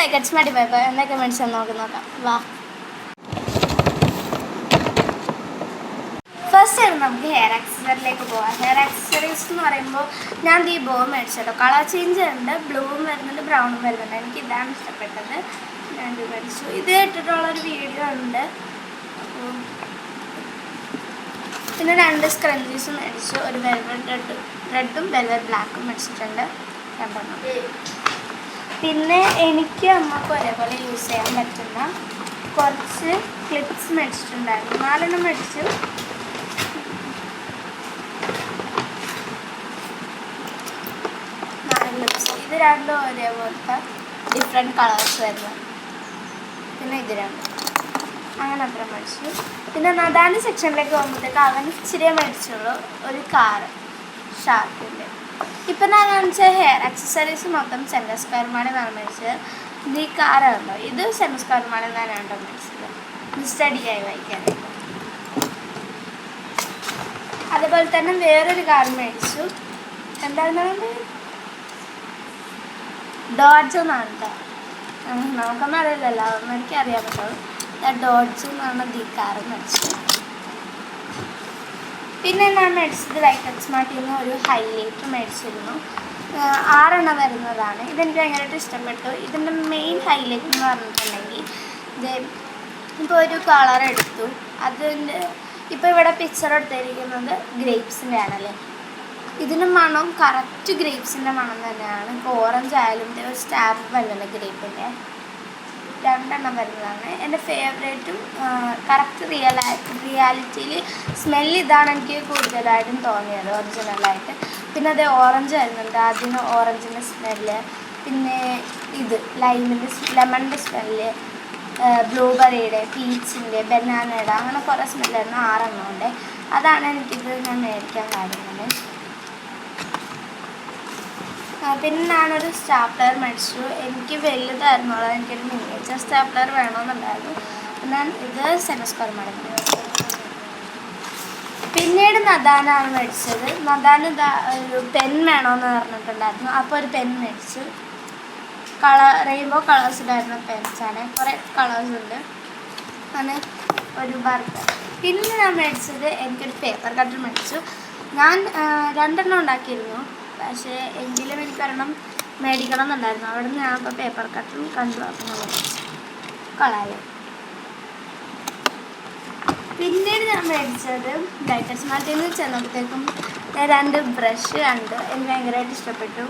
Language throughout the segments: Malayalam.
ഡൈക്കറ്റ്സ് മാറ്റി പോയപ്പോൾ എന്തൊക്കെ മേടിച്ചെന്ന് നോക്കാം. വാ. ഫസ്റ്റ് ആയിരുന്നു നമുക്ക് ഹെയർ ആക്സസറിയിലേക്ക് പോകാം. ഹെയർ ആക്സസറീസ് എന്ന് പറയുമ്പോൾ ഞാൻ ഈ ബോ മേടിച്ചല്ലോ. കളർ ചേഞ്ച് ഉണ്ട്, ബ്ലൂവും വരുന്നുണ്ട്, ബ്രൗണും വരുന്നുണ്ട്. എനിക്ക് ഇതാണ് ഇഷ്ടപ്പെട്ടത്, ഞാൻ ഇത് മേടിച്ചു. ഇത് ഇട്ടിട്ടുള്ളൊരു വീഡിയോ ഉണ്ട്. പിന്നെ 2 സ്ക്രഞ്ചീസും മേടിച്ചു. ഒരു വെൽവെറ്റ് റെഡും വെൽവെറ്റ് ബ്ലാക്കും മേടിച്ചിട്ടുണ്ട്, 2 പിന്നെ എനിക്ക് അമ്മക്ക് ഒരേപോലെ യൂസ് ചെയ്യാൻ പറ്റുന്ന കുറച്ച് ക്ലിപ്സ് മേടിച്ചിട്ടുണ്ടായിരുന്നു. 4 മേടിച്ചു. ക്ലിപ്സ് ഇത് 2 ഒരേപോലത്തെ ഡിഫറെൻറ്റ് കളേഴ്സ് വരുന്നു. പിന്നെ ഇത് 2 അങ്ങനെ അത്ര മേടിച്ചു. പിന്നെ നദാൻ്റെ സെക്ഷനിലേക്ക് പോകുമ്പോഴത്തേക്ക് അവൻ ഇച്ചിരിയെ മേടിച്ചുള്ളൂ, ഒരു കാറ് ഷാർക്കിൻ്റെ. ഇപ്പം ഞാൻ കാണിച്ച ഹെയർ ആക്സസറീസ് മൊത്തം സെൻറ്റർ സ്ക്വയർ മാളിൽ നിന്നാണ് മേടിച്ചത്. ഇത് ഈ കാറുണ്ടോ, ഇത് സെൻറ്റർ സ്ക്വയർ മാളിൽ നിന്നാണ് കേട്ടോ മേടിച്ചത്, ഇത് സ്റ്റഡിയായി വായിക്കാനായിട്ട്. അതുപോലെ തന്നെ വേറൊരു കാർ മേടിച്ചു. എന്തായിരുന്നു, ഡോഡ്ജ് എന്നാണ് കേട്ടോ. നമുക്കൊന്നും അറിയില്ലല്ലോ, അതൊന്നും എനിക്കറിയാൻ പറ്റുള്ളൂ. ഡോഡ്ജ് എന്നാണ് ഈ കാർ മേടിച്ചത്. പിന്നെ ഞാൻ മേടിച്ചത് ലൈക്കറ്റ് സ്മാർട്ടിൽ നിന്ന് ഒരു ഹൈലൈറ്റർ മേടിച്ചിരുന്നു. 6 വരുന്നതാണ്. ഇതെനിക്ക് ഭയങ്കരമായിട്ട് ഇഷ്ടപ്പെട്ടു. ഇതിൻ്റെ മെയിൻ ഹൈലൈറ്റ് എന്ന് പറഞ്ഞിട്ടുണ്ടെങ്കിൽ ഇത് ഇപ്പോൾ ഒരു കളർ എടുത്തു, അതിൻ്റെ ഇപ്പോൾ ഇവിടെ പിക്ചർ എടുത്തിരിക്കുന്നത് ഗ്രേപ്സിൻ്റെ ആണല്ലേ. ഇതിന് മണം കറക്റ്റ് ഗ്രേപ്സിൻ്റെ മണം തന്നെയാണ്. ഇപ്പോൾ ഓറഞ്ച് ആയാലും ഒരു സ്റ്റാമ്പ് വല്ലല്ലോ ഗ്രേപ്പിൻ്റെ, 2 വരുന്നതാണ്. എൻ്റെ ഫേവറേറ്റും കറക്റ്റ് റിയാലിറ്റിയിൽ സ്മെല്ല് ഇതാണ് എനിക്ക് കൂടുതലായിട്ടും തോന്നിയത് ഒറിജിനലായിട്ട്. പിന്നെ അത് ഓറഞ്ച് വരുന്നുണ്ട്, അതിന് ഓറഞ്ചിൻ്റെ സ്മെല്ല്. പിന്നെ ഇത് ലെമണിൻ്റെ സ്മെല്ല്, ബ്ലൂബെറിയുടെ, പീച്ചിൻ്റെ, ബനാനയുടെ, അങ്ങനെ കുറേ സ്മെല്ലായിരുന്നു. 6 ഉണ്ട്. അതാണ് എനിക്കിത് ഞാൻ മേടിക്കാൻ കാര്യങ്ങൾ. പിന്നെ ഞാനൊരു സ്റ്റാപ്ലർ മേടിച്ചു. എനിക്ക് വലുതായിരുന്നുള്ളത്, എനിക്കൊരു മിനിയേച്ചർ സ്റ്റാപ്ലർ വേണമെന്നുണ്ടായിരുന്നു. ഞാൻ ഇത് സെൻറ്റർ സ്ക്വയർ മാളിൽ മേടിച്ചു. പിന്നീട് നദാനാണ് മേടിച്ചത്. നദാന് ഒരു പെൻ വേണമെന്ന് പറഞ്ഞിട്ടുണ്ടായിരുന്നു, അപ്പോൾ ഒരു പെൻ മേടിച്ചു. റെയിൻബോ കളേഴ്സിലായിരുന്ന പെൻസാണ്, കുറേ കളേഴ്സ് ഉണ്ട്. അങ്ങനെ ഒരു ബർഗർ. പിന്നെ ഞാൻ മേടിച്ചത് എനിക്കൊരു പേപ്പർ കട്ടർ മേടിച്ചു. ഞാൻ 2 ഉണ്ടാക്കിയിരുന്നു, പക്ഷേ എങ്കിലും എനിക്കൊരെണ്ണം മേടിക്കണം എന്നുണ്ടായിരുന്നു. അവിടെ നിന്ന് ഞാനിപ്പോൾ പേപ്പർ കട്ടറും കണ്ടു, അപ്പം മേടിച്ചു. കളയാം. പിന്നീട് ഞാൻ മേടിച്ചത് ഡൈക്കറ്റ്സ് മാർട്ടിൽ നിന്ന് ചെന്നപ്പോഴത്തേക്കും 2 ബ്രഷ് കണ്ടു, എനിക്ക് ഭയങ്കരമായിട്ട് ഇഷ്ടപ്പെട്ടു.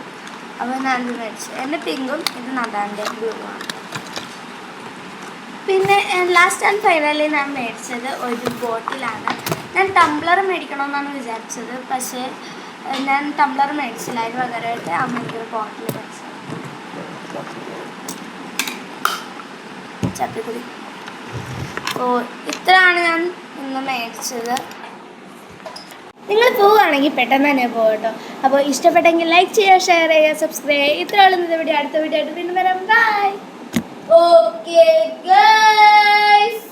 അപ്പോൾ ഞാനിത് മേടിച്ചു. എൻ്റെ പിങ്കും ഇത് നദാൻ്റെ ബ്ലൂവാണ്. പിന്നെ ലാസ്റ്റ് ആൻഡ് ഫൈനലി ഞാൻ മേടിച്ചത് ഒരു ബോട്ടിലാണ്. ഞാൻ ടംബ്ലർ മേടിക്കണമെന്നാണ് വിചാരിച്ചത്, പക്ഷേ ഞാൻ ടംബ്ലർ മേടിച്ചില്ല. അതിന് പകരമായിട്ട് അമ്മയ്ക്കൊരു ബോട്ടിൽ മേടിച്ചത്. ചപ്പിക്കുടി. അപ്പോൾ ഇത്രയാണ് ഞാൻ ഇന്ന് മേടിച്ചത്. നിങ്ങൾ പോവുകയാണെങ്കിൽ പെട്ടെന്ന് തന്നെ പോകട്ടോ. അപ്പോൾ ഇഷ്ടപ്പെട്ടെങ്കിൽ ലൈക്ക് ചെയ്യുക, ഷെയർ ചെയ്യുക, സബ്സ്ക്രൈബ് ചെയ്യുക. ഇത്രയുള്ള വീഡിയോ അടുത്ത വീഡിയോ ആയിട്ട് വീണ്ടും വരാം. ബൈ. Okay guys.